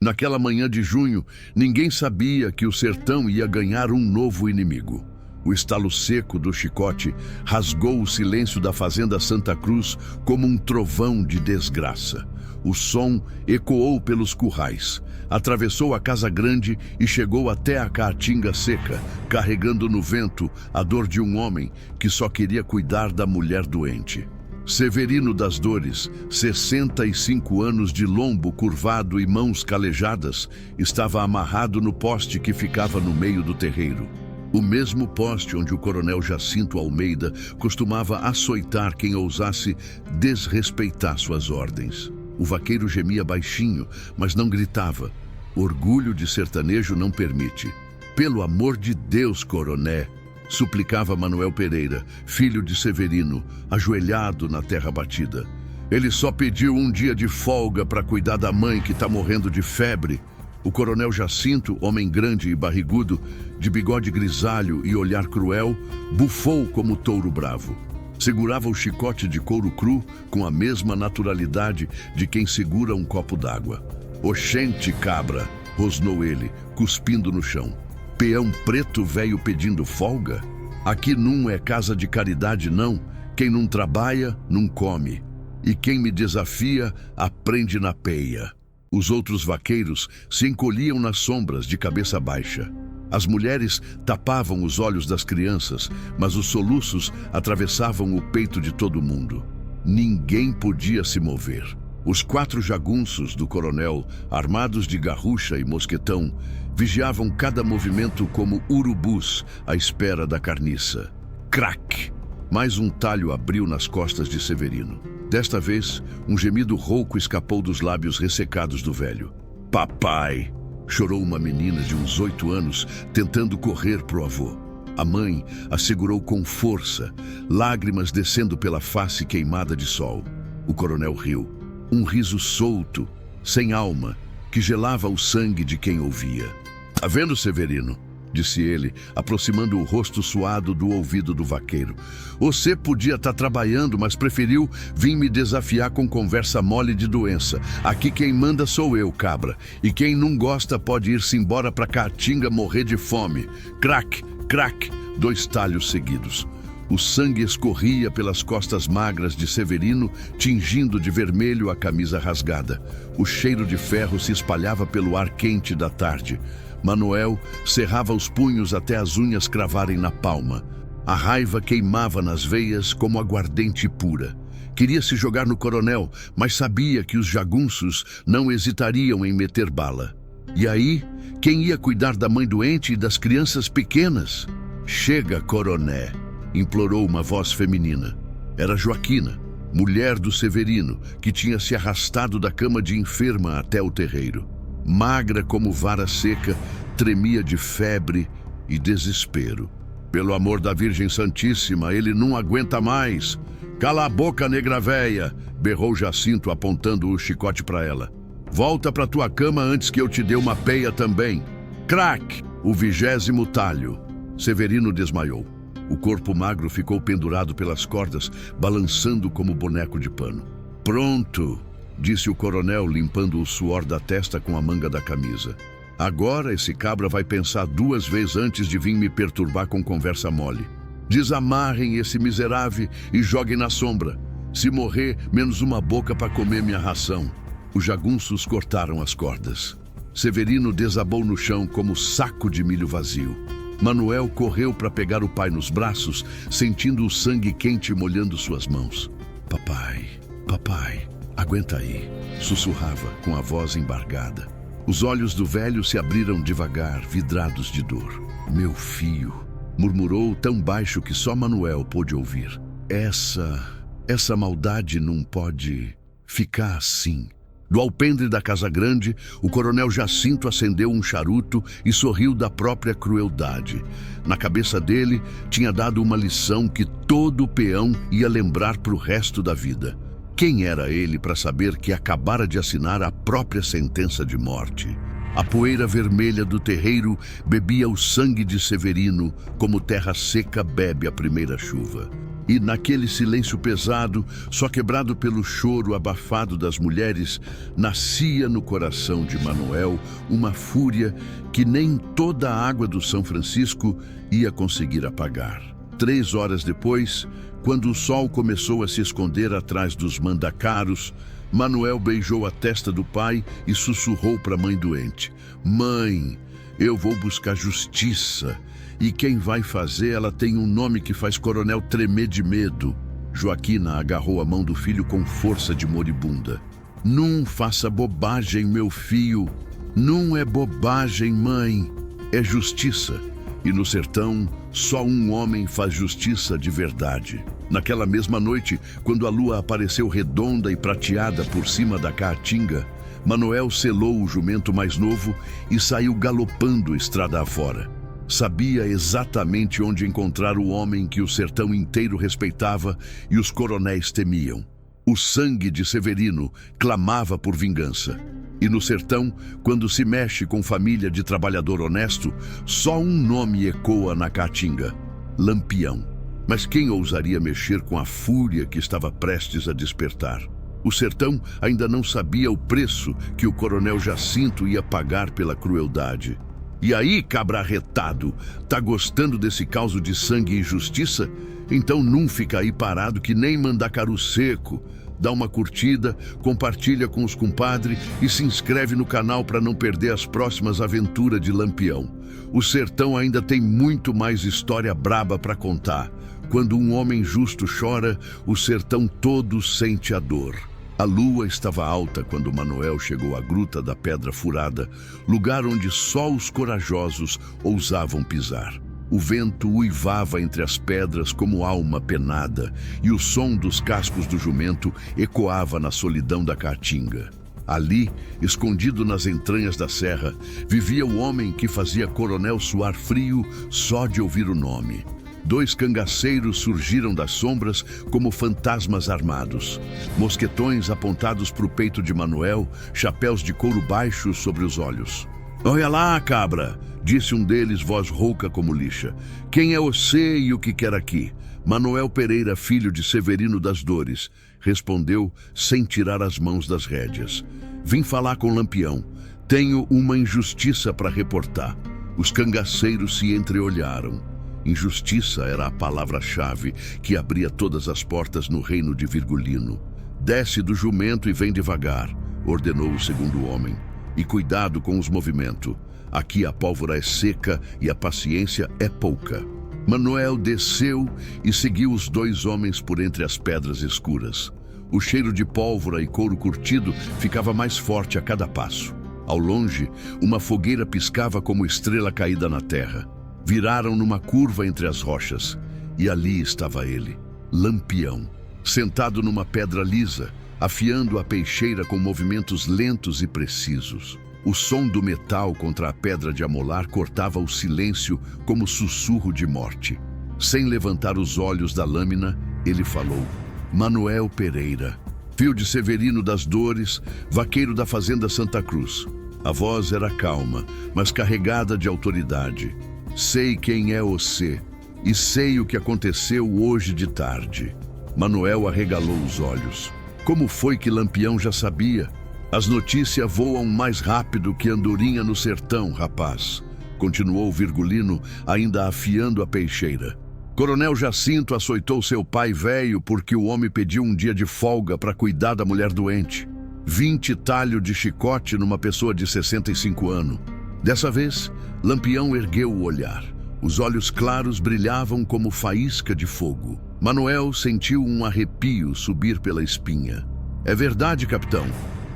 Naquela manhã de junho, ninguém sabia que o sertão ia ganhar um novo inimigo. O estalo seco do chicote rasgou o silêncio da fazenda Santa Cruz como um trovão de desgraça. O som ecoou pelos currais, atravessou a casa grande e chegou até a caatinga seca, carregando no vento a dor de um homem que só queria cuidar da mulher doente. Severino das Dores, 65 anos de lombo curvado e mãos calejadas, estava amarrado no poste que ficava no meio do terreiro. O mesmo poste onde o coronel Jacinto Almeida costumava açoitar quem ousasse desrespeitar suas ordens. O vaqueiro gemia baixinho, mas não gritava. Orgulho de sertanejo não permite. Pelo amor de Deus, coroné, suplicava Manuel Pereira, filho de Severino, ajoelhado na terra batida. Ele só pediu um dia de folga para cuidar da mãe que está morrendo de febre. O coronel Jacinto, homem grande e barrigudo, de bigode grisalho e olhar cruel, bufou como touro bravo. Segurava o chicote de couro cru com a mesma naturalidade de quem segura um copo d'água. "Oxente, cabra!" rosnou ele, cuspindo no chão. "Peão preto velho pedindo folga? Aqui não é casa de caridade, não. Quem não trabalha, não come. E quem me desafia, aprende na peia." Os outros vaqueiros se encolhiam nas sombras de cabeça baixa. As mulheres tapavam os olhos das crianças, mas os soluços atravessavam o peito de todo mundo. Ninguém podia se mover. Os 4 jagunços do coronel, armados de garrucha e mosquetão, vigiavam cada movimento como urubus à espera da carniça. Crac! Mais um talho abriu nas costas de Severino. Desta vez, um gemido rouco escapou dos lábios ressecados do velho. "Papai!" chorou uma menina de uns 8 anos, tentando correr pro avô. A mãe a segurou com força, lágrimas descendo pela face queimada de sol. O coronel riu. Um riso solto, sem alma, que gelava o sangue de quem ouvia. "Tá vendo, Severino?" disse ele, aproximando o rosto suado do ouvido do vaqueiro. "Você podia estar trabalhando, mas preferiu vir me desafiar com conversa mole de doença. Aqui quem manda sou eu, cabra. E quem não gosta pode ir-se embora pra Caatinga morrer de fome." Crac, crac, 2 talhos seguidos. O sangue escorria pelas costas magras de Severino, tingindo de vermelho a camisa rasgada. O cheiro de ferro se espalhava pelo ar quente da tarde. Manuel cerrava os punhos até as unhas cravarem na palma. A raiva queimava nas veias como aguardente pura. Queria se jogar no coronel, mas sabia que os jagunços não hesitariam em meter bala. E aí, quem ia cuidar da mãe doente e das crianças pequenas? "Chega, coroné!" implorou uma voz feminina. Era Joaquina, mulher do Severino, que tinha se arrastado da cama de enferma até o terreiro. Magra como vara seca, tremia de febre e desespero. "Pelo amor da Virgem Santíssima, ele não aguenta mais!" "Cala a boca, negra véia!" berrou Jacinto, apontando o chicote para ela. "Volta para tua cama antes que eu te dê uma peia também." Crac! O 20º talho. Severino desmaiou. O corpo magro ficou pendurado pelas cordas, balançando como boneco de pano. "Pronto!" disse o coronel, limpando o suor da testa com a manga da camisa. "Agora esse cabra vai pensar 2 vezes antes de vir me perturbar com conversa mole. Desamarrem esse miserável e joguem na sombra. Se morrer, menos uma boca para comer minha ração." Os jagunços cortaram as cordas. Severino desabou no chão como saco de milho vazio. Manuel correu para pegar o pai nos braços, sentindo o sangue quente molhando suas mãos. "Papai, papai, aguenta aí", sussurrava com a voz embargada. Os olhos do velho se abriram devagar, vidrados de dor. "Meu filho", murmurou tão baixo que só Manuel pôde ouvir. Essa maldade não pode ficar assim." Do alpendre da casa grande, o coronel Jacinto acendeu um charuto e sorriu da própria crueldade. Na cabeça dele, tinha dado uma lição que todo peão ia lembrar para o resto da vida. Quem era ele para saber que acabara de assinar a própria sentença de morte? A poeira vermelha do terreiro bebia o sangue de Severino como terra seca bebe a primeira chuva. E naquele silêncio pesado, só quebrado pelo choro abafado das mulheres, nascia no coração de Manuel uma fúria que nem toda a água do São Francisco ia conseguir apagar. 3 horas depois, quando o sol começou a se esconder atrás dos mandacaros, Manuel beijou a testa do pai e sussurrou para a mãe doente: "Mãe, eu vou buscar justiça. E quem vai fazer, ela tem um nome que faz Coronel tremer de medo." Joaquina agarrou a mão do filho com força de moribunda. "Não faça bobagem, meu filho. Não é bobagem, mãe. É justiça. E no sertão, só um homem faz justiça de verdade." Naquela mesma noite, quando a lua apareceu redonda e prateada por cima da caatinga, Manuel selou o jumento mais novo e saiu galopando estrada afora. Sabia exatamente onde encontrar o homem que o sertão inteiro respeitava e os coronéis temiam. O sangue de Severino clamava por vingança. E no sertão, quando se mexe com família de trabalhador honesto, só um nome ecoa na caatinga: Lampião. Mas quem ousaria mexer com a fúria que estava prestes a despertar? O sertão ainda não sabia o preço que o coronel Jacinto ia pagar pela crueldade. "E aí, cabra arretado, tá gostando desse caos de sangue e justiça? Então não fica aí parado que nem mandacaru seco. Dá uma curtida, compartilha com os compadres e se inscreve no canal para não perder as próximas aventuras de Lampião. O sertão ainda tem muito mais história braba para contar. Quando um homem justo chora, o sertão todo sente a dor." A lua estava alta quando Manuel chegou à Gruta da Pedra Furada, lugar onde só os corajosos ousavam pisar. O vento uivava entre as pedras como alma penada, e o som dos cascos do jumento ecoava na solidão da caatinga. Ali, escondido nas entranhas da serra, vivia o homem que fazia Coronel suar frio só de ouvir o nome. 2 cangaceiros surgiram das sombras como fantasmas armados. Mosquetões apontados para o peito de Manuel, chapéus de couro baixo sobre os olhos. "Olha lá, cabra!" disse um deles, voz rouca como lixa. "Quem é você e o que quer aqui?" "Manuel Pereira, filho de Severino das Dores", respondeu sem tirar as mãos das rédeas. "Vim falar com Lampião. Tenho uma injustiça para reportar." Os cangaceiros se entreolharam. Injustiça era a palavra-chave que abria todas as portas no reino de Virgulino. "Desce do jumento e vem devagar", ordenou o segundo homem. "E cuidado com os movimentos. Aqui a pólvora é seca e a paciência é pouca." Manuel desceu e seguiu os 2 homens por entre as pedras escuras. O cheiro de pólvora e couro curtido ficava mais forte a cada passo. Ao longe, uma fogueira piscava como estrela caída na terra. Viraram numa curva entre as rochas, e ali estava ele, Lampião, sentado numa pedra lisa, afiando a peixeira com movimentos lentos e precisos. O som do metal contra a pedra de amolar cortava o silêncio como sussurro de morte. Sem levantar os olhos da lâmina, ele falou: "Manuel Pereira, filho de Severino das Dores, vaqueiro da fazenda Santa Cruz." A voz era calma, mas carregada de autoridade. "Sei quem é você e sei o que aconteceu hoje de tarde." Manuel arregalou os olhos. Como foi que Lampião já sabia? "As notícias voam mais rápido que andorinha no sertão, rapaz", continuou Virgulino, ainda afiando a peixeira. "Coronel Jacinto açoitou seu pai velho porque o homem pediu um dia de folga para cuidar da mulher doente. 20 talhos de chicote numa pessoa de 65 anos. Dessa vez, Lampião ergueu o olhar. Os olhos claros brilhavam como faísca de fogo. Manuel sentiu um arrepio subir pela espinha. "É verdade, capitão",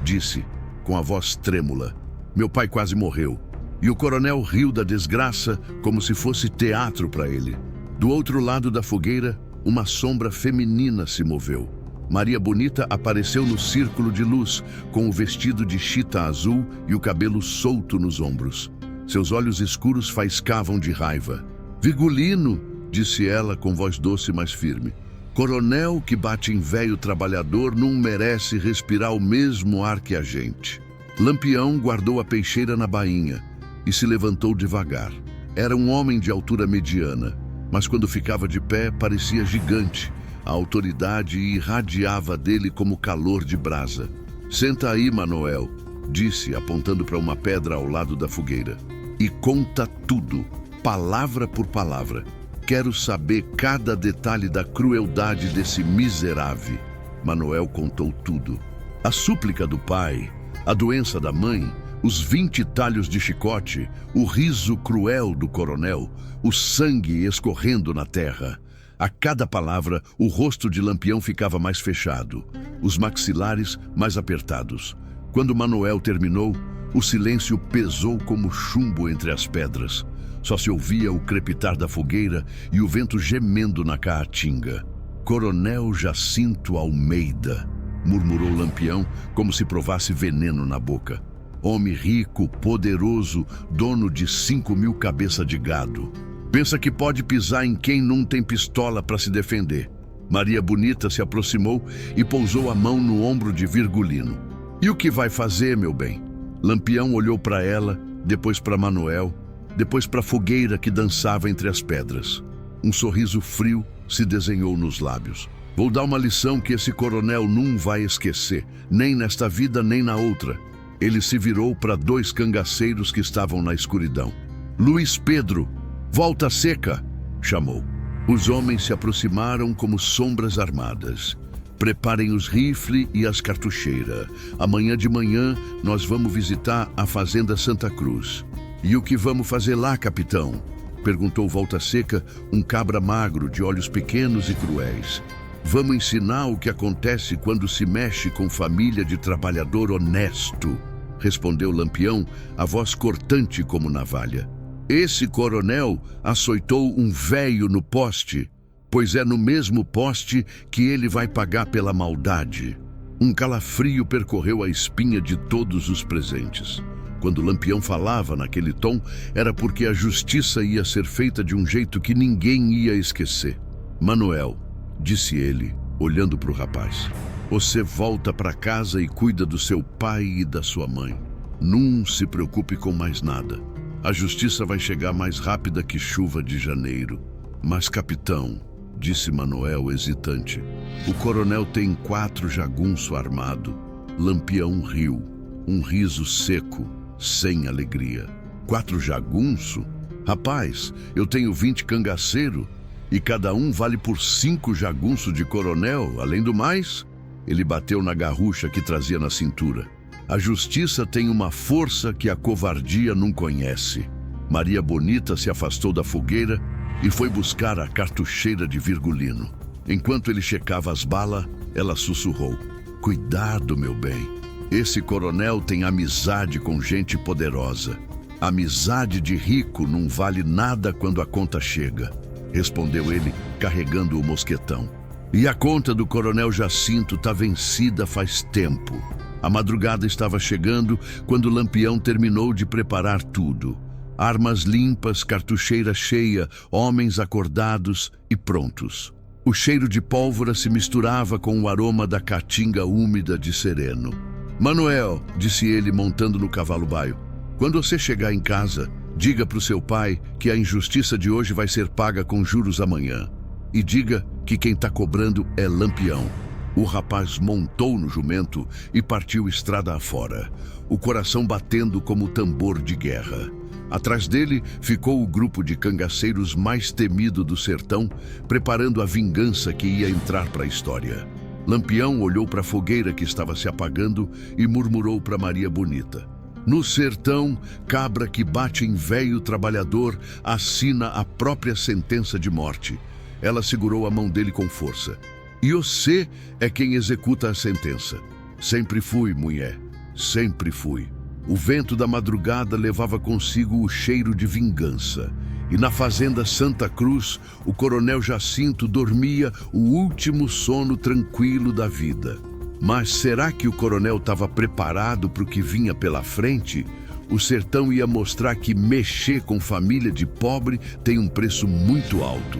disse, com a voz trêmula. "Meu pai quase morreu." E o coronel riu da desgraça como se fosse teatro para ele. Do outro lado da fogueira, uma sombra feminina se moveu. Maria Bonita apareceu no círculo de luz, com o vestido de chita azul e o cabelo solto nos ombros. Seus olhos escuros faiscavam de raiva. "Virgulino", disse ela com voz doce mas firme. "Coronel que bate em velho trabalhador não merece respirar o mesmo ar que a gente." Lampião guardou a peixeira na bainha e se levantou devagar. Era um homem de altura mediana, mas quando ficava de pé parecia gigante, A autoridade irradiava dele como calor de brasa. "Senta aí, Manoel", disse, apontando para uma pedra ao lado da fogueira. "E conta tudo, palavra por palavra. Quero saber cada detalhe da crueldade desse miserável." Manoel contou tudo. A súplica do pai, a doença da mãe, os 20 talhos de chicote, o riso cruel do coronel, o sangue escorrendo na terra. A cada palavra, o rosto de Lampião ficava mais fechado, os maxilares mais apertados. Quando Manoel terminou, o silêncio pesou como chumbo entre as pedras. Só se ouvia o crepitar da fogueira e o vento gemendo na caatinga. "Coronel Jacinto Almeida", murmurou Lampião, como se provasse veneno na boca. "Homem rico, poderoso, dono de 5.000 cabeças de gado. Pensa que pode pisar em quem não tem pistola para se defender." Maria Bonita se aproximou e pousou a mão no ombro de Virgulino. "E o que vai fazer, meu bem?" Lampião olhou para ela, depois para Manoel, depois para a fogueira que dançava entre as pedras. Um sorriso frio se desenhou nos lábios. "Vou dar uma lição que esse coronel não vai esquecer, nem nesta vida nem na outra." Ele se virou para 2 cangaceiros que estavam na escuridão. "Luiz Pedro, volta seca!" chamou. Os homens se aproximaram como sombras armadas. "Preparem os rifles e as cartucheiras. Amanhã de manhã nós vamos visitar a Fazenda Santa Cruz." "E o que vamos fazer lá, capitão?" perguntou Volta Seca, um cabra magro de olhos pequenos e cruéis. "Vamos ensinar o que acontece quando se mexe com família de trabalhador honesto", respondeu Lampião, a voz cortante como navalha. "Esse coronel açoitou um véio no poste, pois é no mesmo poste que ele vai pagar pela maldade." Um calafrio percorreu a espinha de todos os presentes. Quando Lampião falava naquele tom, era porque a justiça ia ser feita de um jeito que ninguém ia esquecer. "Manoel", disse ele, olhando para o rapaz, "você volta para casa e cuida do seu pai e da sua mãe. Não se preocupe com mais nada. A justiça vai chegar mais rápida que chuva de janeiro." "Mas, capitão", disse Manoel hesitante, "o coronel tem 4 jagunço armado." Lampião riu, um riso seco, sem alegria. "4 jagunço? Rapaz, eu tenho 20 cangaceiro e cada um vale por 5 jagunço de coronel, além do mais." Ele bateu na garrucha que trazia na cintura. "A justiça tem uma força que a covardia não conhece." Maria Bonita se afastou da fogueira e foi buscar a cartucheira de Virgulino. Enquanto ele checava as balas, ela sussurrou: "Cuidado, meu bem. Esse coronel tem amizade com gente poderosa. Amizade de rico não vale nada quando a conta chega", respondeu ele, carregando o mosquetão. "E a conta do coronel Jacinto tá vencida faz tempo." A madrugada estava chegando quando Lampião terminou de preparar tudo. Armas limpas, cartucheira cheia, homens acordados e prontos. O cheiro de pólvora se misturava com o aroma da caatinga úmida de sereno. "Manoel", disse ele montando no cavalo baio, "quando você chegar em casa, diga para o seu pai que a injustiça de hoje vai ser paga com juros amanhã. E diga que quem está cobrando é Lampião." O rapaz montou no jumento e partiu estrada afora, o coração batendo como tambor de guerra. Atrás dele ficou o grupo de cangaceiros mais temido do sertão, preparando a vingança que ia entrar para a história. Lampião olhou para a fogueira que estava se apagando e murmurou para Maria Bonita: "No sertão, cabra que bate em véio trabalhador assina a própria sentença de morte." Ela segurou a mão dele com força. "E você é quem executa a sentença." "Sempre fui, mulher, sempre fui." O vento da madrugada levava consigo o cheiro de vingança. E na fazenda Santa Cruz, o coronel Jacinto dormia o último sono tranquilo da vida. Mas será que o coronel estava preparado para o que vinha pela frente? O sertão ia mostrar que mexer com família de pobre tem um preço muito alto.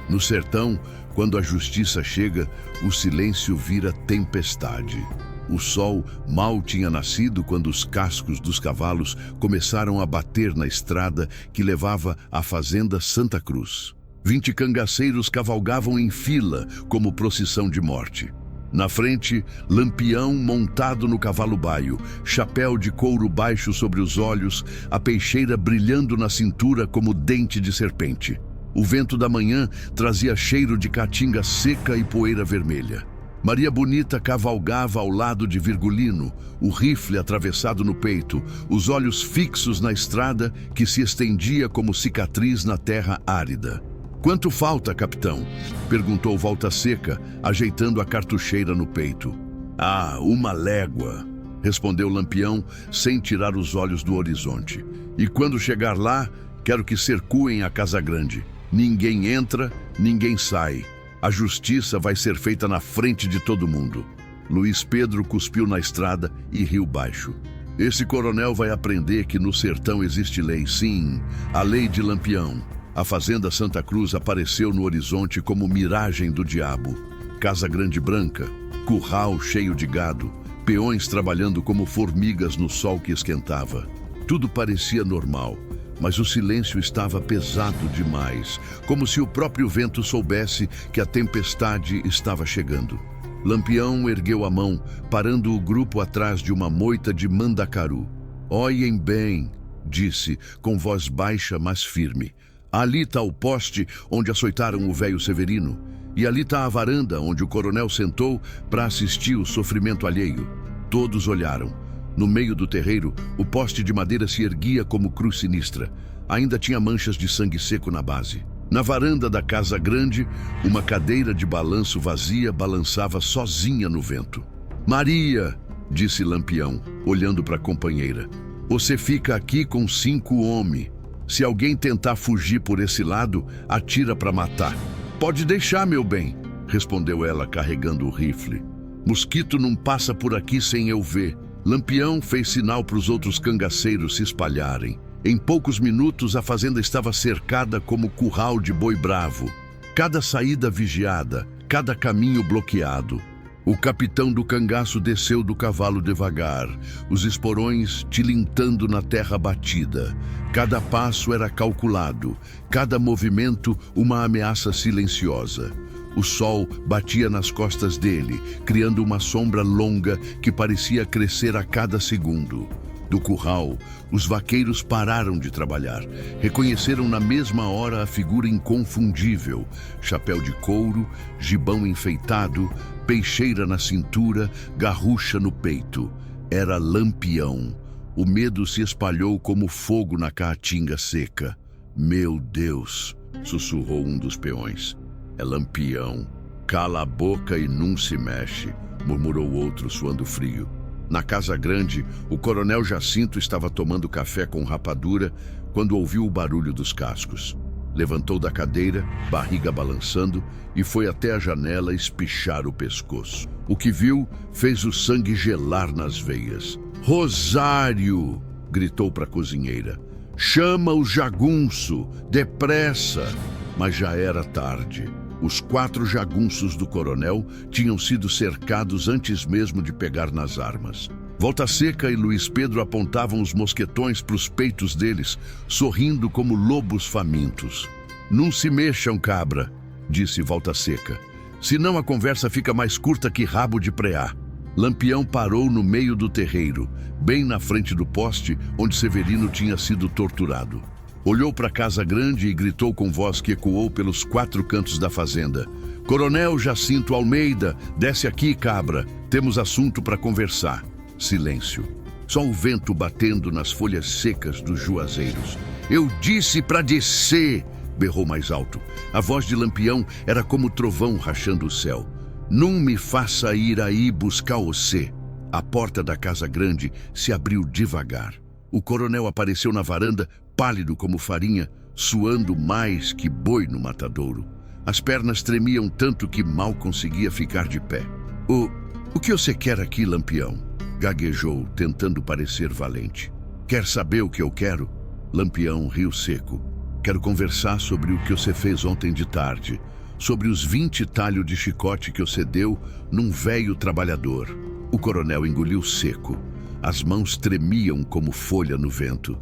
No sertão, quando a justiça chega, o silêncio vira tempestade. O sol mal tinha nascido quando os cascos dos cavalos começaram a bater na estrada que levava à fazenda Santa Cruz. 20 cangaceiros cavalgavam em fila como procissão de morte. Na frente, Lampião montado no cavalo baio, chapéu de couro baixo sobre os olhos, a peixeira brilhando na cintura como dente de serpente. O vento da manhã trazia cheiro de caatinga seca e poeira vermelha. Maria Bonita cavalgava ao lado de Virgulino, o rifle atravessado no peito, os olhos fixos na estrada que se estendia como cicatriz na terra árida. "Quanto falta, capitão?" perguntou Volta Seca, ajeitando a cartucheira no peito. "Ah, 1 légua", respondeu Lampião, sem tirar os olhos do horizonte. "E quando chegar lá, quero que cercuem a Casa Grande. Ninguém entra, ninguém sai. A justiça vai ser feita na frente de todo mundo." Luiz Pedro cuspiu na estrada e riu baixo. "Esse coronel vai aprender que no sertão existe lei, sim, a lei de Lampião." A fazenda Santa Cruz apareceu no horizonte como miragem do diabo. Casa Grande branca, curral cheio de gado, peões trabalhando como formigas no sol que esquentava. Tudo parecia normal, mas o silêncio estava pesado demais, como se o próprio vento soubesse que a tempestade estava chegando. Lampião ergueu a mão, parando o grupo atrás de uma moita de mandacaru. "Olhem bem", disse, com voz baixa, mas firme. "Ali está o poste onde açoitaram o velho Severino. E ali está a varanda onde o coronel sentou para assistir o sofrimento alheio." Todos olharam. No meio do terreiro, o poste de madeira se erguia como cruz sinistra. Ainda tinha manchas de sangue seco na base. Na varanda da Casa Grande, uma cadeira de balanço vazia balançava sozinha no vento. "Maria", disse Lampião, olhando para a companheira, "você fica aqui com 5 homens. Se alguém tentar fugir por esse lado, atira para matar." "Pode deixar, meu bem", respondeu ela, carregando o rifle. "Mosquito não passa por aqui sem eu ver." Lampião fez sinal para os outros cangaceiros se espalharem. Em poucos minutos, a fazenda estava cercada como curral de boi bravo. Cada saída vigiada, cada caminho bloqueado. O capitão do cangaço desceu do cavalo devagar, os esporões tilintando na terra batida. Cada passo era calculado, cada movimento uma ameaça silenciosa. O sol batia nas costas dele, criando uma sombra longa que parecia crescer a cada segundo. Do curral, os vaqueiros pararam de trabalhar. Reconheceram na mesma hora a figura inconfundível: chapéu de couro, gibão enfeitado, peixeira na cintura, garrucha no peito. Era Lampião. O medo se espalhou como fogo na caatinga seca. "Meu Deus", sussurrou um dos peões. "É Lampião. Cala a boca e não se mexe", murmurou o outro, suando frio. Na Casa Grande, o coronel Jacinto estava tomando café com rapadura quando ouviu o barulho dos cascos. Levantou da cadeira, barriga balançando, e foi até a janela espichar o pescoço. O que viu fez o sangue gelar nas veias. "Rosário!" gritou para a cozinheira. "Chama o jagunço, depressa!" Mas já era tarde. Os 4 jagunços do coronel tinham sido cercados antes mesmo de pegar nas armas. Volta Seca e Luiz Pedro apontavam os mosquetões para os peitos deles, sorrindo como lobos famintos. "Não se mexam, cabra", disse Volta Seca. "Senão a conversa fica mais curta que rabo de preá." Lampião parou no meio do terreiro, bem na frente do poste onde Severino tinha sido torturado. Olhou para a Casa Grande e gritou com voz que ecoou pelos 4 cantos da fazenda: "Coronel Jacinto Almeida, desce aqui, cabra. Temos assunto para conversar." Silêncio. Só o vento batendo nas folhas secas dos juazeiros. "Eu disse para descer!" berrou mais alto. A voz de Lampião era como trovão rachando o céu. "Não me faça ir aí buscar você." A porta da Casa Grande se abriu devagar. O coronel apareceu na varanda, pálido como farinha, suando mais que boi no matadouro. As pernas tremiam tanto que mal conseguia ficar de pé. O que você quer aqui, Lampião?" gaguejou, tentando parecer valente. "Quer saber o que eu quero?" Lampião riu seco. "Quero conversar sobre o que você fez ontem de tarde, sobre os 20 talhos de chicote que você deu num velho trabalhador." O coronel engoliu seco. As mãos tremiam como folha no vento.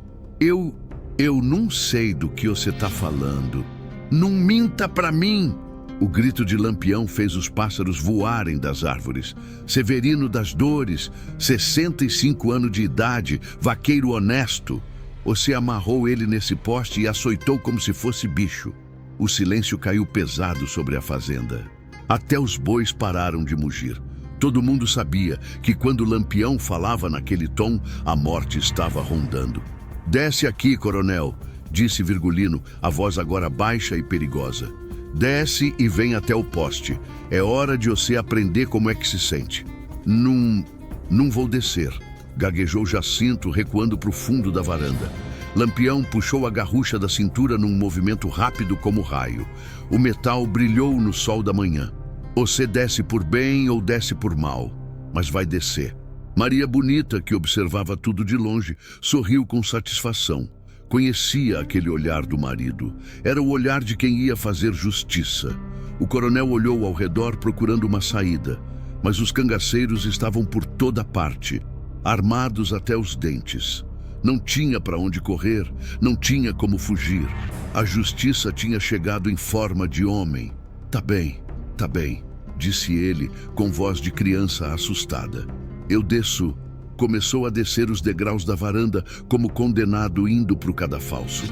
Eu não sei do que você está falando." Não minta pra mim! O grito de Lampião fez os pássaros voarem das árvores. Severino das Dores, 65 anos de idade, vaqueiro honesto. Você amarrou ele nesse poste e açoitou como se fosse bicho. O silêncio caiu pesado sobre a fazenda. Até os bois pararam de mugir. Todo mundo sabia que quando Lampião falava naquele tom, a morte estava rondando. Desce aqui, coronel, disse Virgulino, a voz agora baixa e perigosa. Desce e vem até o poste. É hora de você aprender como é que se sente. Não vou descer, gaguejou Jacinto, recuando para o fundo da varanda. Lampião puxou a garrucha da cintura num movimento rápido como raio. O metal brilhou no sol da manhã. Você desce por bem ou desce por mal, mas vai descer. Maria Bonita, que observava tudo de longe, sorriu com satisfação. Conhecia aquele olhar do marido. Era o olhar de quem ia fazer justiça. O coronel olhou ao redor procurando uma saída, mas os cangaceiros estavam por toda parte, armados até os dentes. Não tinha para onde correr, não tinha como fugir. A justiça tinha chegado em forma de homem. Tá bem, disse ele com voz de criança assustada. Eu desço. Começou a descer os degraus da varanda como condenado indo para o cadafalso.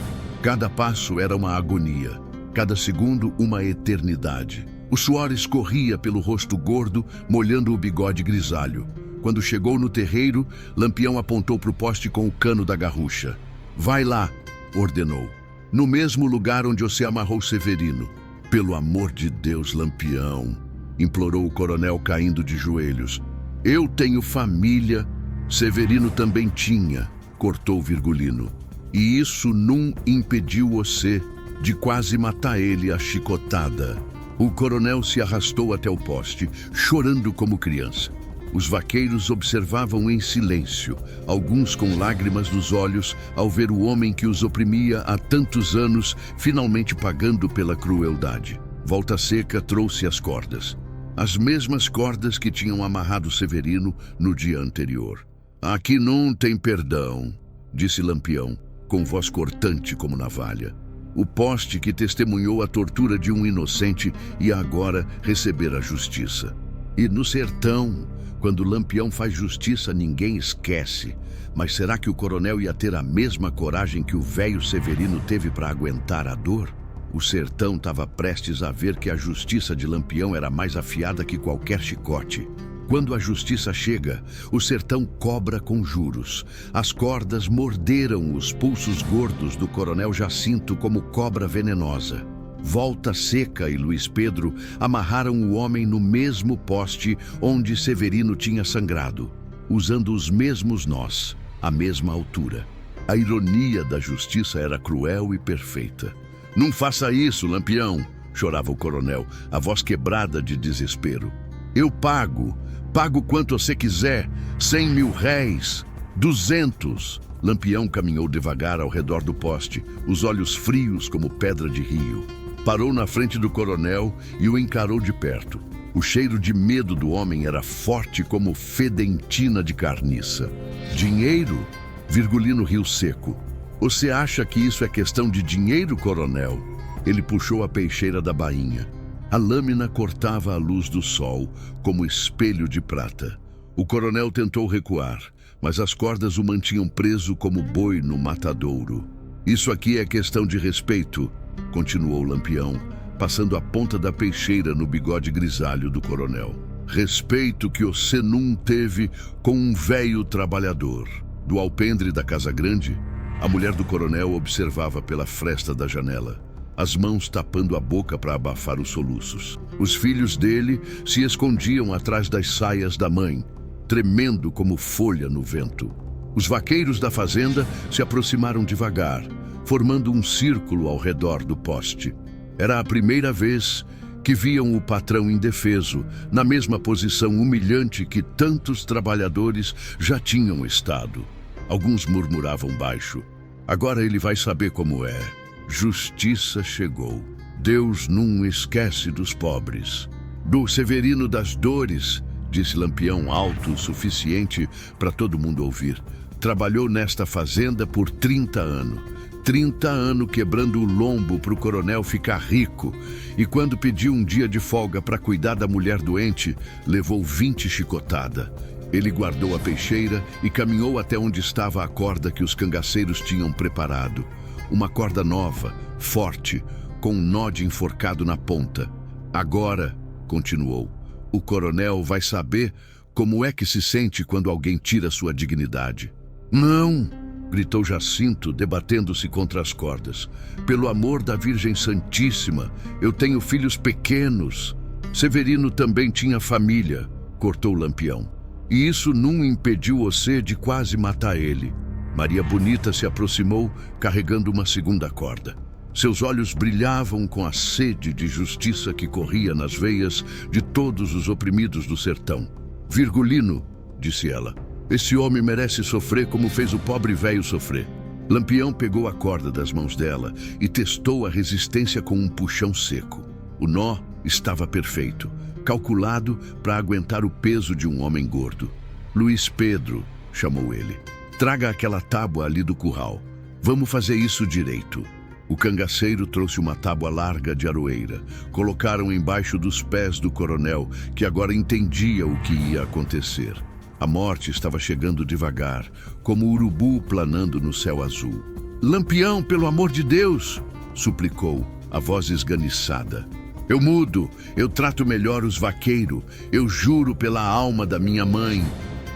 Cada passo era uma agonia, cada segundo uma eternidade. O suor escorria pelo rosto gordo, molhando o bigode grisalho. Quando chegou no terreiro, Lampião apontou para o poste com o cano da garrucha. Vai lá, ordenou. No mesmo lugar onde você amarrou Severino. Pelo amor de Deus, Lampião, implorou o coronel caindo de joelhos. Eu tenho família. Severino também tinha, cortou Virgulino. E isso não impediu você de quase matar ele a chicotada. O coronel se arrastou até o poste, chorando como criança. Os vaqueiros observavam em silêncio, alguns com lágrimas nos olhos, ao ver o homem que os oprimia há tantos anos, finalmente pagando pela crueldade. Volta Seca trouxe as cordas. As mesmas cordas que tinham amarrado Severino no dia anterior. Aqui não tem perdão, disse Lampião, com voz cortante como navalha. O poste que testemunhou a tortura de um inocente e agora receber a justiça. E no sertão, quando Lampião faz justiça, ninguém esquece. Mas será que o coronel ia ter a mesma coragem que o velho Severino teve para aguentar a dor? O sertão estava prestes a ver que a justiça de Lampião era mais afiada que qualquer chicote. Quando a justiça chega, o sertão cobra com juros. As cordas morderam os pulsos gordos do coronel Jacinto como cobra venenosa. Volta Seca e Luiz Pedro amarraram o homem no mesmo poste onde Severino tinha sangrado, usando os mesmos nós, à mesma altura. A ironia da justiça era cruel e perfeita. Não faça isso, Lampião, chorava o coronel, a voz quebrada de desespero. Eu pago quanto você quiser, 100 mil réis, 200. Lampião caminhou devagar ao redor do poste, os olhos frios como pedra de rio. Parou na frente do coronel e o encarou de perto. O cheiro de medo do homem era forte como fedentina de carniça. Dinheiro? Virgulino riu seco. Você acha que isso é questão de dinheiro, coronel? Ele puxou a peixeira da bainha. A lâmina cortava a luz do sol, como espelho de prata. O coronel tentou recuar, mas as cordas o mantinham preso como boi no matadouro. Isso aqui é questão de respeito, continuou Lampião, passando a ponta da peixeira no bigode grisalho do coronel. Respeito que você não teve com um velho trabalhador. Do alpendre da Casa Grande, a mulher do coronel observava pela fresta da janela, as mãos tapando a boca para abafar os soluços. Os filhos dele se escondiam atrás das saias da mãe, tremendo como folha no vento. Os vaqueiros da fazenda se aproximaram devagar, formando um círculo ao redor do poste. Era a primeira vez que viam o patrão indefeso, na mesma posição humilhante que tantos trabalhadores já tinham estado. Alguns murmuravam baixo. Agora ele vai saber como é. Justiça chegou. Deus não esquece dos pobres. Do Severino das Dores, disse Lampião alto o suficiente para todo mundo ouvir. Trabalhou nesta fazenda por 30 anos. 30 anos quebrando o lombo para o coronel ficar rico, e quando pediu um dia de folga para cuidar da mulher doente, levou 20 chicotadas. Ele guardou a peixeira e caminhou até onde estava a corda que os cangaceiros tinham preparado. Uma corda nova, forte, com um nó de enforcado na ponta. Agora, continuou, o coronel vai saber como é que se sente quando alguém tira sua dignidade. Não! Gritou Jacinto, debatendo-se contra as cordas. Pelo amor da Virgem Santíssima, eu tenho filhos pequenos. Severino também tinha família, cortou Lampião. E isso não impediu você de quase matar ele. Maria Bonita se aproximou, carregando uma segunda corda. Seus olhos brilhavam com a sede de justiça que corria nas veias de todos os oprimidos do sertão. Virgulino, disse ela, esse homem merece sofrer como fez o pobre velho sofrer. Lampião pegou a corda das mãos dela e testou a resistência com um puxão seco. O nó estava perfeito, calculado para aguentar o peso de um homem gordo. Luiz Pedro, chamou ele, traga aquela tábua ali do curral. Vamos fazer isso direito. O cangaceiro trouxe uma tábua larga de aroeira. Colocaram embaixo dos pés do coronel, que agora entendia o que ia acontecer. A morte estava chegando devagar, como o urubu planando no céu azul. Lampião, pelo amor de Deus! Suplicou, a voz esganiçada. Eu mudo, eu trato melhor os vaqueiros, eu juro pela alma da minha mãe.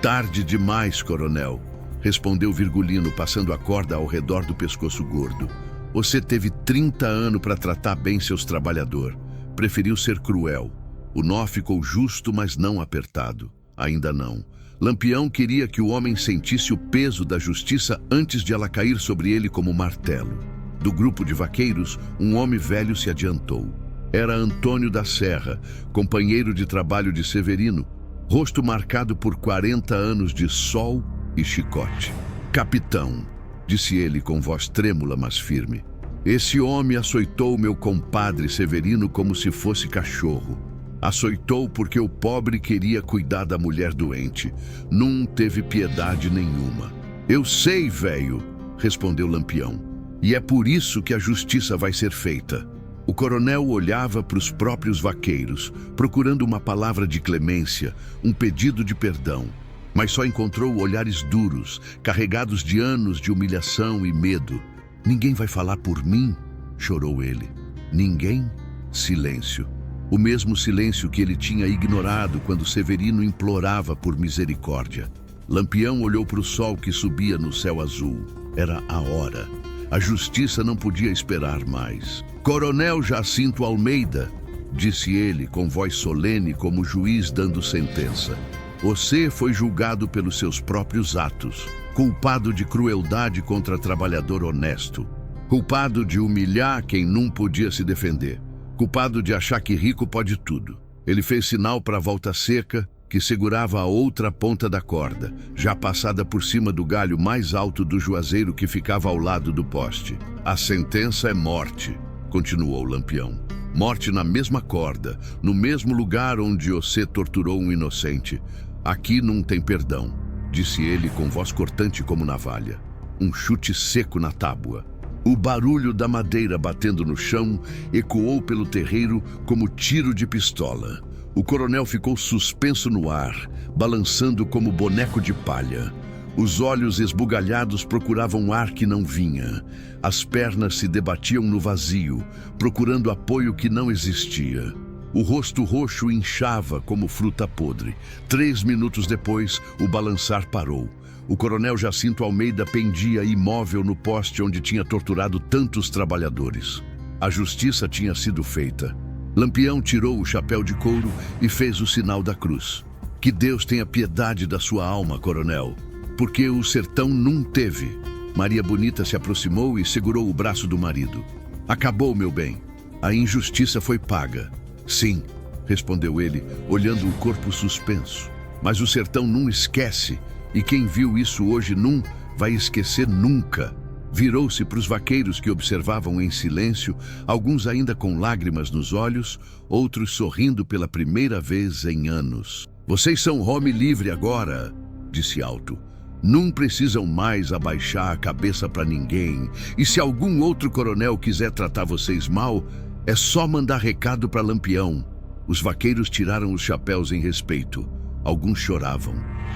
Tarde demais, coronel, respondeu Virgulino, passando a corda ao redor do pescoço gordo. Você teve 30 anos para tratar bem seus trabalhadores. Preferiu ser cruel. O nó ficou justo, mas não apertado. Ainda não. Lampião queria que o homem sentisse o peso da justiça antes de ela cair sobre ele como martelo. Do grupo de vaqueiros, um homem velho se adiantou. Era Antônio da Serra, companheiro de trabalho de Severino, rosto marcado por 40 anos de sol e chicote. Capitão, disse ele com voz trêmula, mas firme, esse homem açoitou meu compadre Severino como se fosse cachorro. Açoitou porque o pobre queria cuidar da mulher doente. Não teve piedade nenhuma. Eu sei, velho, respondeu Lampião, e é por isso que a justiça vai ser feita. O coronel olhava para os próprios vaqueiros, procurando uma palavra de clemência, um pedido de perdão, mas só encontrou olhares duros, carregados de anos de humilhação e medo. Ninguém vai falar por mim? Chorou ele. Ninguém? Silêncio. O mesmo silêncio que ele tinha ignorado quando Severino implorava por misericórdia. Lampião olhou para o sol que subia no céu azul. Era a hora. A justiça não podia esperar mais. Coronel Jacinto Almeida, disse ele com voz solene como juiz dando sentença. Você foi julgado pelos seus próprios atos, culpado de crueldade contra trabalhador honesto, culpado de humilhar quem não podia se defender, culpado de achar que rico pode tudo. Ele fez sinal para a volta seca, que segurava a outra ponta da corda, já passada por cima do galho mais alto do juazeiro que ficava ao lado do poste. A sentença é morte, continuou Lampião. Morte na mesma corda, no mesmo lugar onde você torturou um inocente. Aqui não tem perdão, disse ele com voz cortante como navalha. Um chute seco na tábua. O barulho da madeira batendo no chão ecoou pelo terreiro como tiro de pistola. O coronel ficou suspenso no ar, balançando como boneco de palha. Os olhos esbugalhados procuravam ar que não vinha. As pernas se debatiam no vazio, procurando apoio que não existia. O rosto roxo inchava como fruta podre. 3 minutos depois, o balançar parou. O coronel Jacinto Almeida pendia imóvel no poste onde tinha torturado tantos trabalhadores. A justiça tinha sido feita. Lampião tirou o chapéu de couro e fez o sinal da cruz. Que Deus tenha piedade da sua alma, coronel, porque o sertão não teve. Maria Bonita se aproximou e segurou o braço do marido. Acabou, meu bem. A injustiça foi paga. Sim, respondeu ele, olhando o corpo suspenso. Mas o sertão não esquece, e quem viu isso hoje não vai esquecer nunca. Virou-se para os vaqueiros que observavam em silêncio, alguns ainda com lágrimas nos olhos, outros sorrindo pela primeira vez em anos. Vocês são homem livre agora, disse alto. Não precisam mais abaixar a cabeça para ninguém. E se algum outro coronel quiser tratar vocês mal, é só mandar recado para Lampião. Os vaqueiros tiraram os chapéus em respeito. Alguns choravam.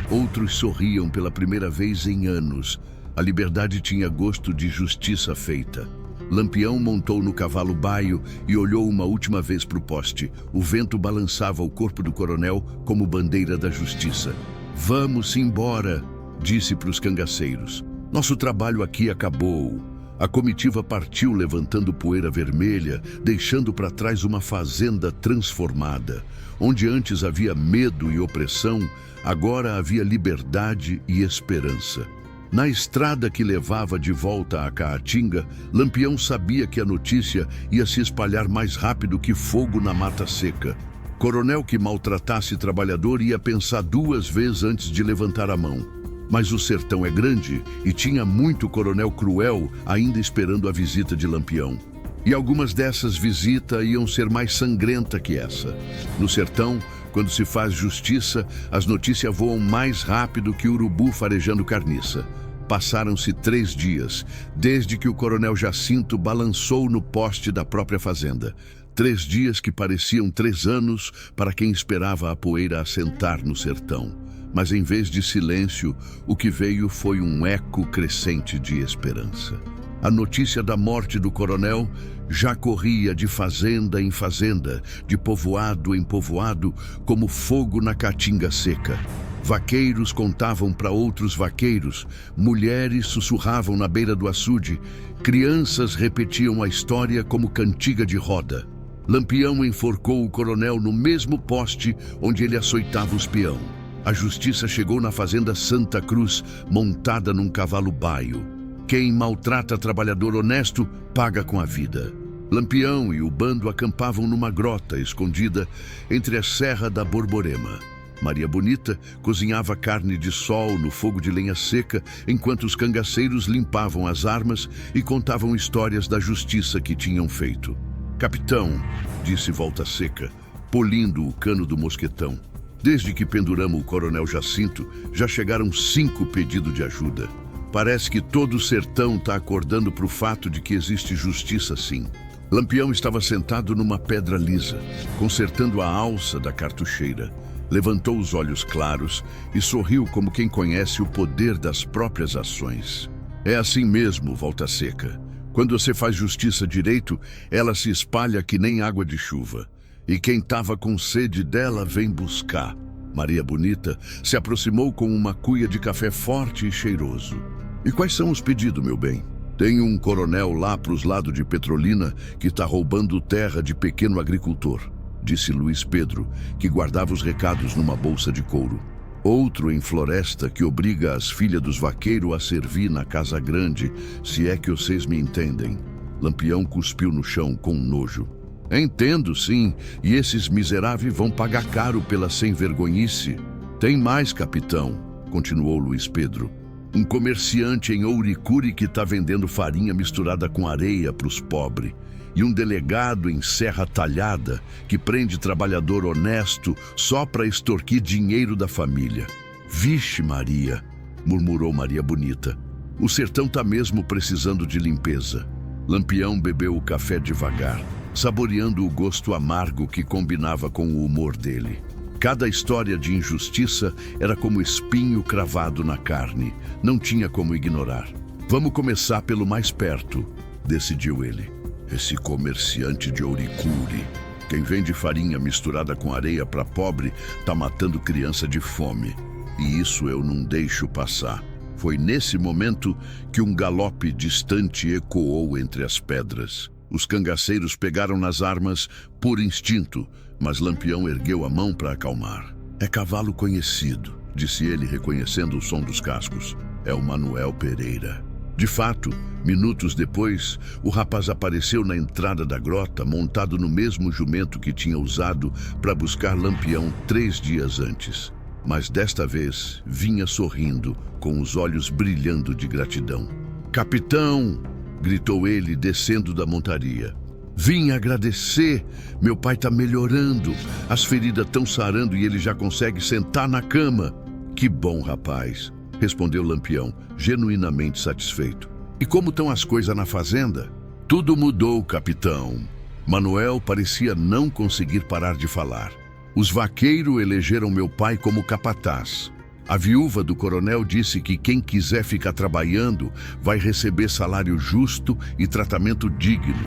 Outros sorriam pela primeira vez em anos. A liberdade tinha gosto de justiça feita. Lampião montou no cavalo baio e olhou uma última vez para o poste. O vento balançava o corpo do coronel como bandeira da justiça. "Vamos embora", disse para os cangaceiros. "Nosso trabalho aqui acabou." A comitiva partiu levantando poeira vermelha, deixando para trás uma fazenda transformada. Onde antes havia medo e opressão, agora havia liberdade e esperança. Na estrada que levava de volta a Caatinga, Lampião sabia que a notícia ia se espalhar mais rápido que fogo na mata seca. Coronel que maltratasse trabalhador ia pensar 2 vezes antes de levantar a mão. Mas o sertão é grande e tinha muito coronel cruel ainda esperando a visita de Lampião. E algumas dessas visitas iam ser mais sangrenta que essa. No sertão, quando se faz justiça, as notícias voam mais rápido que urubu farejando carniça. Passaram-se 3 dias, desde que o coronel Jacinto balançou no poste da própria fazenda. 3 dias que pareciam 3 anos para quem esperava a poeira assentar no sertão. Mas em vez de silêncio, o que veio foi um eco crescente de esperança. A notícia da morte do coronel já corria de fazenda em fazenda, de povoado em povoado, como fogo na caatinga seca. Vaqueiros contavam para outros vaqueiros, mulheres sussurravam na beira do açude, crianças repetiam a história como cantiga de roda. Lampião enforcou o coronel no mesmo poste onde ele açoitava os peão. A justiça chegou na fazenda Santa Cruz, montada num cavalo baio. Quem maltrata trabalhador honesto, paga com a vida. Lampião e o bando acampavam numa grota escondida entre a Serra da Borborema. Maria Bonita cozinhava carne de sol no fogo de lenha seca, enquanto os cangaceiros limpavam as armas e contavam histórias da justiça que tinham feito. "Capitão", disse Volta Seca, polindo o cano do mosquetão, "desde que penduramos o coronel Jacinto, já chegaram 5 pedidos de ajuda. Parece que todo o sertão está acordando para o fato de que existe justiça sim." Lampião estava sentado numa pedra lisa, consertando a alça da cartucheira. Levantou os olhos claros e sorriu como quem conhece o poder das próprias ações. "É assim mesmo, Volta Seca. Quando você faz justiça direito, ela se espalha que nem água de chuva. E quem estava com sede dela vem buscar." Maria Bonita se aproximou com uma cuia de café forte e cheiroso. "E quais são os pedidos, meu bem?" "Tem um coronel lá para os lados de Petrolina que está roubando terra de pequeno agricultor", disse Luiz Pedro, que guardava os recados numa bolsa de couro. "Outro em Floresta que obriga as filhas dos vaqueiros a servir na casa grande, se é que vocês me entendem." Lampião cuspiu no chão com nojo. "Entendo, sim, e esses miseráveis vão pagar caro pela sem-vergonhice." "Tem mais, capitão", continuou Luiz Pedro. "Um comerciante em Ouricuri que está vendendo farinha misturada com areia para os pobres. E um delegado em Serra Talhada que prende trabalhador honesto só para extorquir dinheiro da família." "Vixe Maria", murmurou Maria Bonita. "O sertão está mesmo precisando de limpeza." Lampião bebeu o café devagar, saboreando o gosto amargo que combinava com o humor dele. Cada história de injustiça era como espinho cravado na carne. Não tinha como ignorar. "Vamos começar pelo mais perto", decidiu ele. "Esse comerciante de Ouricuri, quem vende farinha misturada com areia para pobre, tá matando criança de fome. E isso eu não deixo passar." Foi nesse momento que um galope distante ecoou entre as pedras. Os cangaceiros pegaram nas armas por instinto, mas Lampião ergueu a mão para acalmar. "É cavalo conhecido", disse ele, reconhecendo o som dos cascos. "É o Manuel Pereira." De fato, minutos depois, o rapaz apareceu na entrada da grota, montado no mesmo jumento que tinha usado para buscar Lampião 3 dias antes. Mas desta vez vinha sorrindo, com os olhos brilhando de gratidão. "Capitão!" gritou ele, descendo da montaria. "Vim agradecer. Meu pai está melhorando. As feridas estão sarando e ele já consegue sentar na cama." "Que bom, rapaz. respondeu Lampião, genuinamente satisfeito. E como estão as coisas na fazenda? Tudo mudou, capitão. Manuel parecia não conseguir parar de falar. Os vaqueiros elegeram meu pai como capataz. A viúva do coronel disse que quem quiser ficar trabalhando vai receber salário justo e tratamento digno.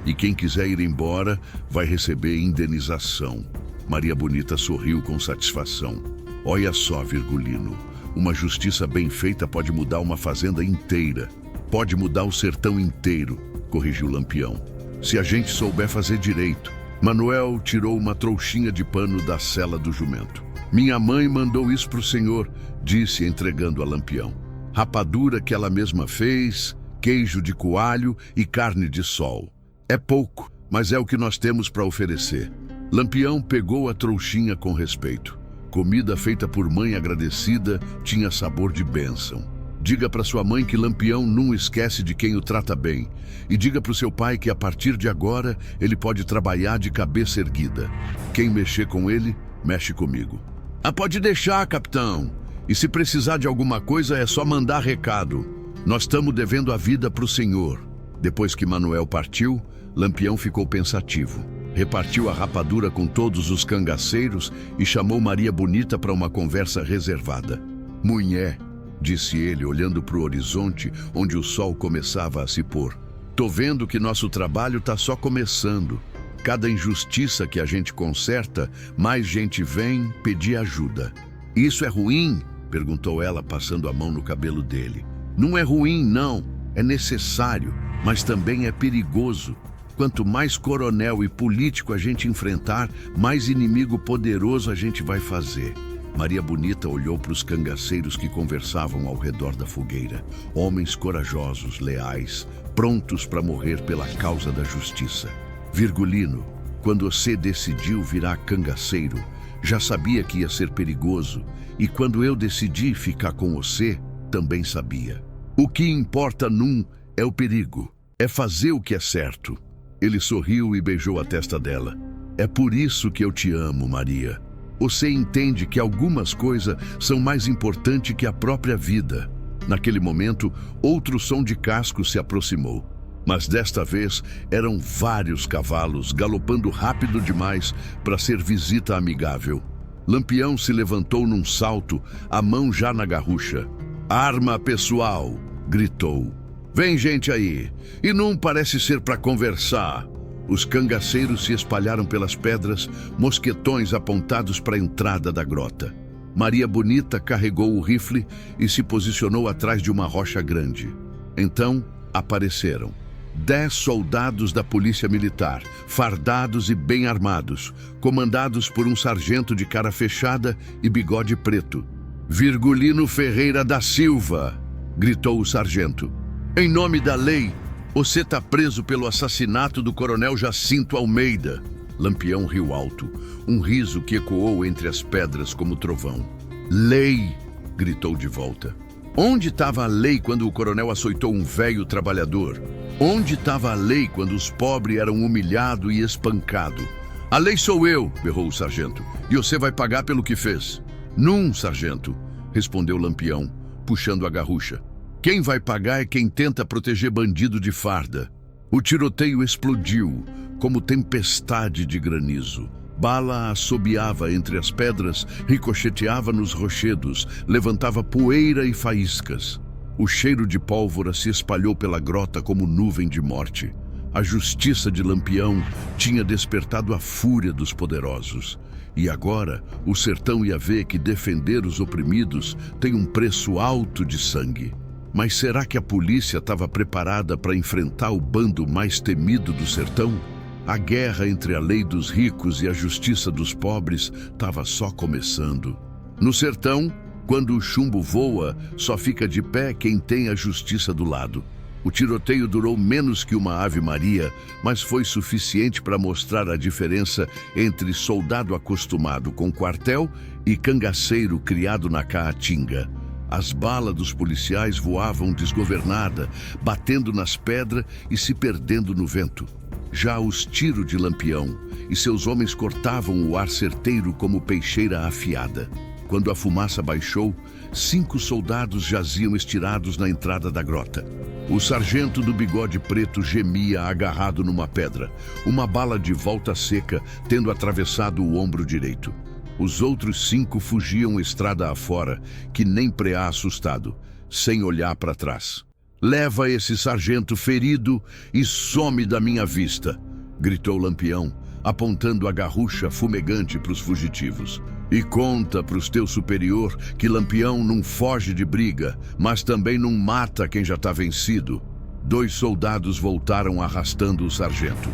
E quem quiser ir embora vai receber indenização. Maria Bonita sorriu com satisfação. Olha só, Virgulino, uma justiça bem feita pode mudar uma fazenda inteira. Pode mudar o sertão inteiro, corrigiu Lampião. Se a gente souber fazer direito. Manuel tirou uma trouxinha de pano da sela do jumento. Minha mãe mandou isso pro senhor, disse entregando a Lampião. Rapadura que ela mesma fez, queijo de coalho e carne de sol. É pouco, mas é o que nós temos para oferecer. Lampião pegou a trouxinha com respeito. Comida feita por mãe agradecida tinha sabor de bênção. Diga para sua mãe que Lampião não esquece de quem o trata bem. E diga para o seu pai que a partir de agora ele pode trabalhar de cabeça erguida. Quem mexer com ele, mexe comigo. Ah, pode deixar, capitão. E se precisar de alguma coisa é só mandar recado. Nós estamos devendo a vida para o senhor. Depois que Manuel partiu, Lampião ficou pensativo. Repartiu a rapadura com todos os cangaceiros e chamou Maria Bonita para uma conversa reservada. Mulher, disse ele, olhando para o horizonte, onde o sol começava a se pôr. Tô vendo que nosso trabalho tá só começando. Cada injustiça que a gente conserta, mais gente vem pedir ajuda. Isso é ruim? Perguntou ela, passando a mão no cabelo dele. Não é ruim, não. É necessário, mas também é perigoso. Quanto mais coronel e político a gente enfrentar, mais inimigo poderoso a gente vai fazer. Maria Bonita olhou para os cangaceiros que conversavam ao redor da fogueira. Homens corajosos, leais, prontos para morrer pela causa da justiça. Virgulino, quando você decidiu virar cangaceiro, já sabia que ia ser perigoso. E quando eu decidi ficar com você, também sabia. O que importa num é o perigo. É fazer o que é certo. Ele sorriu e beijou a testa dela. É por isso que eu te amo, Maria. Você entende que algumas coisas são mais importantes que a própria vida. Naquele momento, outro som de casco se aproximou. Mas desta vez eram vários cavalos galopando rápido demais para ser visita amigável. Lampião se levantou num salto, a mão já na garrucha. Arma pessoal, gritou. Vem gente aí, e não parece ser para conversar. Os cangaceiros se espalharam pelas pedras, mosquetões apontados para a entrada da grota. Maria Bonita carregou o rifle e se posicionou atrás de uma rocha grande. Então, apareceram 10 soldados da polícia militar, fardados e bem armados, comandados por um sargento de cara fechada e bigode preto. Virgulino Ferreira da Silva, gritou o sargento. Em nome da lei, você está preso pelo assassinato do coronel Jacinto Almeida. Lampião riu alto, um riso que ecoou entre as pedras como trovão. Lei, gritou de volta. Onde estava a lei quando o coronel açoitou um velho trabalhador? Onde estava a lei quando os pobres eram humilhados e espancados? A lei sou eu, berrou o sargento, e você vai pagar pelo que fez. Num, sargento, respondeu Lampião, puxando a garrucha. Quem vai pagar é quem tenta proteger bandido de farda. O tiroteio explodiu, como tempestade de granizo. Bala assobiava entre as pedras, ricocheteava nos rochedos, levantava poeira e faíscas. O cheiro de pólvora se espalhou pela grota como nuvem de morte. A justiça de Lampião tinha despertado a fúria dos poderosos. E agora, o sertão ia ver que defender os oprimidos tem um preço alto de sangue. Mas será que a polícia estava preparada para enfrentar o bando mais temido do sertão? A guerra entre a lei dos ricos e a justiça dos pobres estava só começando. No sertão, quando o chumbo voa, só fica de pé quem tem a justiça do lado. O tiroteio durou menos que uma ave-maria, mas foi suficiente para mostrar a diferença entre soldado acostumado com quartel e cangaceiro criado na caatinga. As balas dos policiais voavam desgovernada, batendo nas pedras e se perdendo no vento. Já os tiros de Lampião e seus homens cortavam o ar certeiro como peixeira afiada. Quando a fumaça baixou, 5 soldados jaziam estirados na entrada da grota. O sargento do bigode preto gemia agarrado numa pedra, uma bala de volta seca tendo atravessado o ombro direito. Os outros 5 fugiam estrada afora, que nem preá assustado, sem olhar para trás. "Leva esse sargento ferido e some da minha vista", gritou Lampião, apontando a garrucha fumegante para os fugitivos. "E conta para os teu superior que Lampião não foge de briga, mas também não mata quem já está vencido." 2 soldados voltaram arrastando o sargento.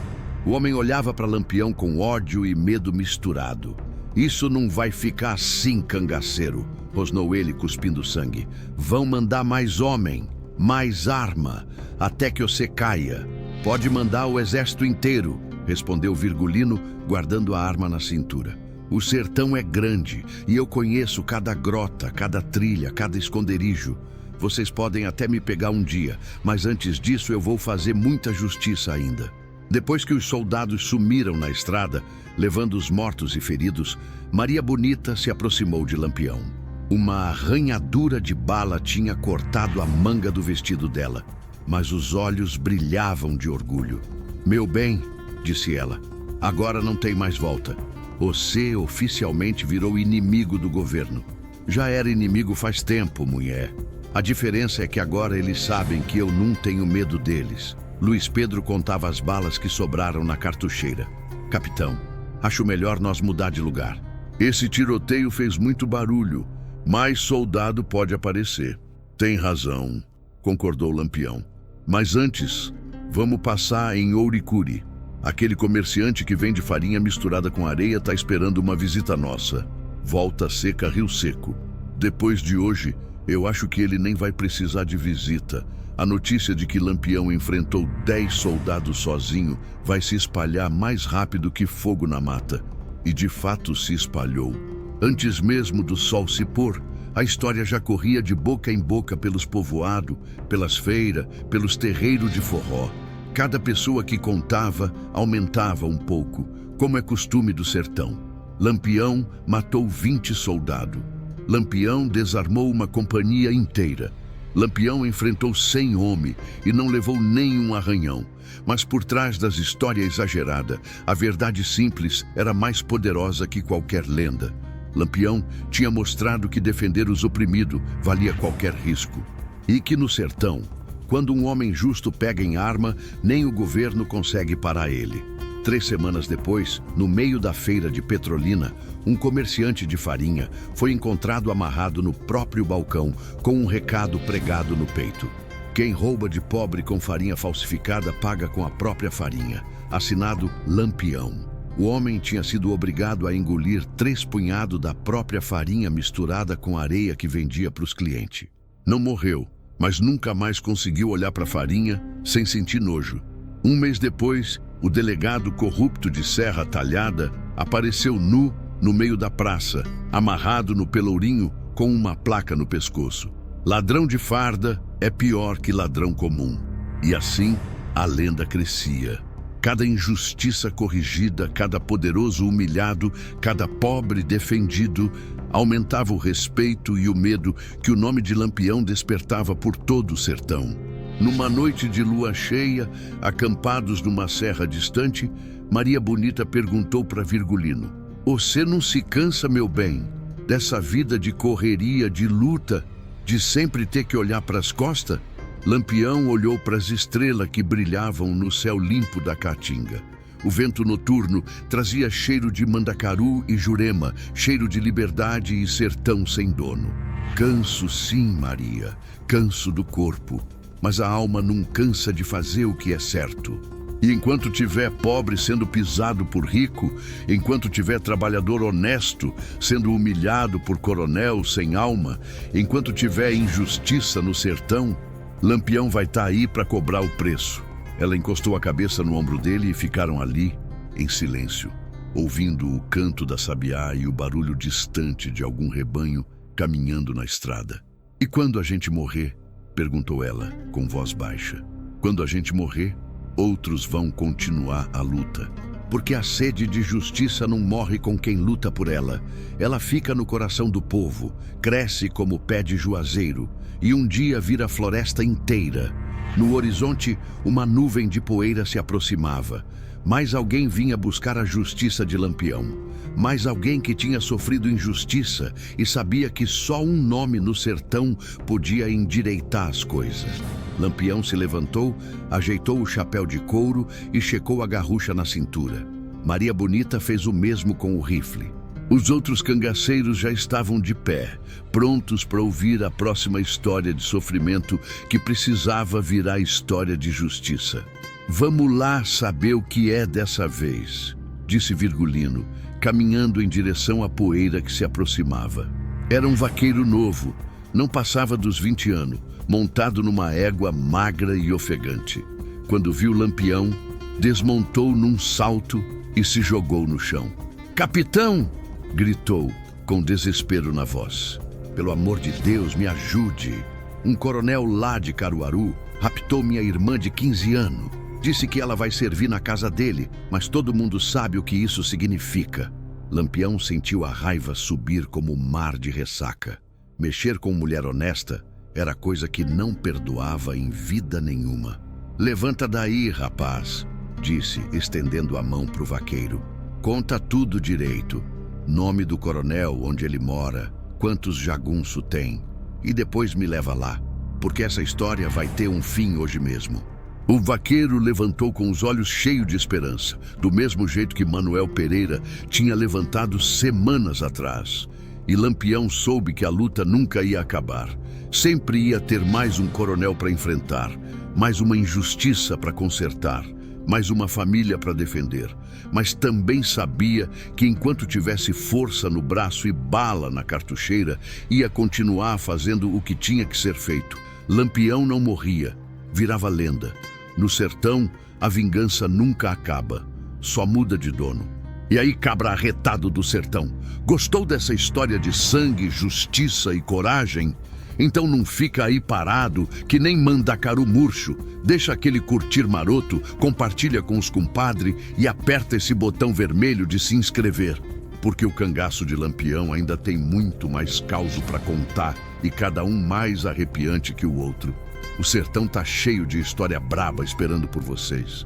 O homem olhava para Lampião com ódio e medo misturado. "Isso não vai ficar assim, cangaceiro", rosnou ele cuspindo sangue. "Vão mandar mais homem, mais arma, até que você caia. Pode mandar o exército inteiro", respondeu Virgulino, guardando a arma na cintura. "O sertão é grande e eu conheço cada grota, cada trilha, cada esconderijo. Vocês podem até me pegar um dia, mas antes disso eu vou fazer muita justiça ainda." Depois que os soldados sumiram na estrada, levando os mortos e feridos, Maria Bonita se aproximou de Lampião. Uma arranhadura de bala tinha cortado a manga do vestido dela, mas os olhos brilhavam de orgulho. "Meu bem", disse ela, "agora não tem mais volta. Você oficialmente virou inimigo do governo. Já era inimigo faz tempo, mulher. A diferença é que agora eles sabem que eu não tenho medo deles." Luiz Pedro contava as balas que sobraram na cartucheira. "Capitão, acho melhor nós mudar de lugar. Esse tiroteio fez muito barulho. Mais soldado pode aparecer." "Tem razão", concordou Lampião. "Mas antes, vamos passar em Ouricuri. Aquele comerciante que vende farinha misturada com areia está esperando uma visita nossa. Volta Seca, Rio Seco. Depois de hoje, eu acho que ele nem vai precisar de visita. A notícia de que Lampião enfrentou 10 soldados sozinho vai se espalhar mais rápido que fogo na mata." E de fato se espalhou. Antes mesmo do sol se pôr, a história já corria de boca em boca pelos povoados, pelas feiras, pelos terreiros de forró. Cada pessoa que contava aumentava um pouco, como é costume do sertão. Lampião matou 20 soldados. Lampião desarmou uma companhia inteira. Lampião enfrentou 100 homens e não levou nenhum arranhão. Mas por trás das histórias exageradas, a verdade simples era mais poderosa que qualquer lenda. Lampião tinha mostrado que defender os oprimidos valia qualquer risco. E que no sertão, quando um homem justo pega em arma, nem o governo consegue parar ele. 3 semanas depois, no meio da feira de Petrolina, um comerciante de farinha foi encontrado amarrado no próprio balcão com um recado pregado no peito: "Quem rouba de pobre com farinha falsificada paga com a própria farinha." Assinado Lampião. O homem tinha sido obrigado a engolir 3 punhados da própria farinha misturada com areia que vendia para os clientes. Não morreu, mas nunca mais conseguiu olhar para a farinha sem sentir nojo. 1 mês depois, o delegado corrupto de Serra Talhada apareceu nu no meio da praça, amarrado no pelourinho com uma placa no pescoço: "Ladrão de farda é pior que ladrão comum." E assim a lenda crescia. Cada injustiça corrigida, cada poderoso humilhado, cada pobre defendido, aumentava o respeito e o medo que o nome de Lampião despertava por todo o sertão. Numa noite de lua cheia, acampados numa serra distante, Maria Bonita perguntou para Virgulino: "Você não se cansa, meu bem, dessa vida de correria, de luta, de sempre ter que olhar para as costas?" Lampião olhou para as estrelas que brilhavam no céu limpo da Caatinga. O vento noturno trazia cheiro de mandacaru e jurema, cheiro de liberdade e sertão sem dono. "Canso sim, Maria, canso do corpo, mas a alma não cansa de fazer o que é certo. E enquanto tiver pobre sendo pisado por rico, enquanto tiver trabalhador honesto sendo humilhado por coronel sem alma, enquanto tiver injustiça no sertão, Lampião vai estar aí para cobrar o preço." Ela encostou a cabeça no ombro dele e ficaram ali, em silêncio, ouvindo o canto da sabiá e o barulho distante de algum rebanho caminhando na estrada. "E quando a gente morrer?" perguntou ela, com voz baixa. "Quando a gente morrer, outros vão continuar a luta. porque a sede de justiça não morre com quem luta por ela. Ela fica no coração do povo, cresce como pé de juazeiro e um dia vira floresta inteira. No horizonte, uma nuvem de poeira se aproximava. Mais alguém vinha buscar a justiça de Lampião. Mais alguém que tinha sofrido injustiça e sabia que só um nome no sertão podia endireitar as coisas. Lampião se levantou, ajeitou o chapéu de couro e checou a garrucha na cintura. Maria Bonita fez o mesmo com o rifle. Os outros cangaceiros já estavam de pé, prontos para ouvir a próxima história de sofrimento que precisava virar história de justiça. "Vamos lá saber o que é dessa vez", disse Virgulino, caminhando em direção à poeira que se aproximava. Era um vaqueiro novo, não passava dos 20 anos, montado numa égua magra e ofegante. Quando viu Lampião, desmontou num salto e se jogou no chão. "Capitão!" gritou, com desespero na voz. "Pelo amor de Deus, me ajude. Um coronel lá de Caruaru raptou minha irmã de 15 anos. Disse que ela vai servir na casa dele, mas todo mundo sabe o que isso significa." Lampião sentiu a raiva subir como um mar de ressaca. Mexer com mulher honesta era coisa que não perdoava em vida nenhuma. "Levanta daí, rapaz", disse, estendendo a mão para o vaqueiro. "Conta tudo direito. Nome do coronel, onde ele mora, quantos jagunço tem. E depois me leva lá, porque essa história vai ter um fim hoje mesmo." O vaqueiro levantou com os olhos cheios de esperança, do mesmo jeito que Manuel Pereira tinha levantado semanas atrás. E Lampião soube que a luta nunca ia acabar. Sempre ia ter mais um coronel para enfrentar, mais uma injustiça para consertar, mais uma família para defender. Mas também sabia que enquanto tivesse força no braço e bala na cartucheira, ia continuar fazendo o que tinha que ser feito. Lampião não morria, virava lenda. No sertão, a vingança nunca acaba, só muda de dono. E aí, cabra arretado do sertão, gostou dessa história de sangue, justiça e coragem? Então não fica aí parado que nem mandacaru murcho. Deixa aquele curtir maroto, compartilha com os compadre e aperta esse botão vermelho de se inscrever. Porque o cangaço de Lampião ainda tem muito mais causo para contar e cada um mais arrepiante que o outro. O sertão tá cheio de história braba esperando por vocês.